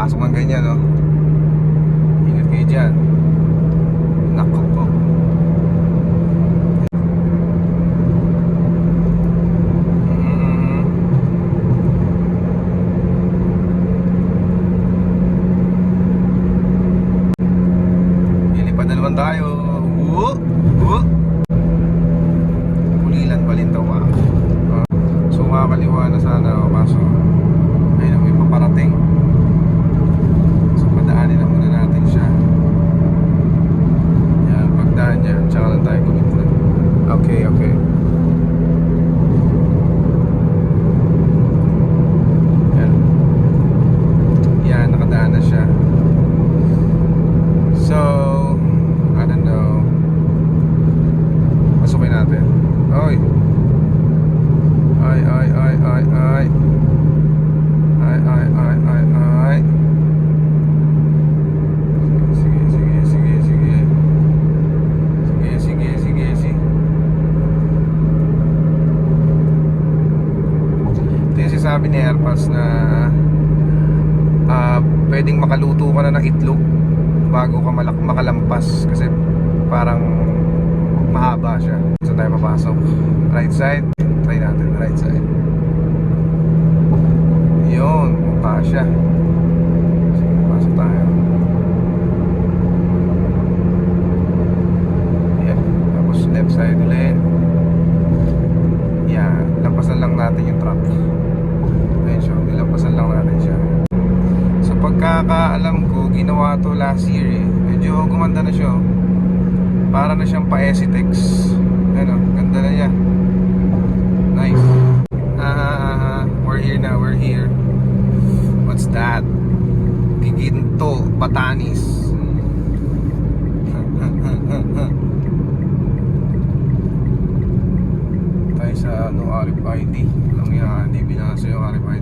papasok ng ganyan, no? Ingat kayo dyan. Nako po. Ilipad na naman tayo. Pulilan Balintawa. So makakaliwa na sana ako, kaso ayun, may paparating. So padaanin na muna natin siya. Yan, pagdaan niya, tsaka lang tayo kumitna. Okay. Yan, nakadaan na siya. So I don't know, pasukin natin. Oy. Ay. Sige. Ito yung sinasabi ni Airpods na pwedeng makaluto ka na ng itlog bago ka makalampas, kasi parang mahaba siya. Saan tayo papasok? Right side? Try natin, right side. Yun, mukha siya. Sige, pasok tayo. Yan, tapos left side ulit. Yan, lampasan lang natin yung truck. Ayun siya, nilampasan lang natin siya. So pagkakaalam ko, ginawa to last year eh. Medyo gumanda na siya. Para na siyang pa-Esitex. Ano, ganda na niya. Nice. We're here now, we're here. What's that? Giginto, Batanes. Tayo sa RFID. Alam nga, hindi binasa yung RFID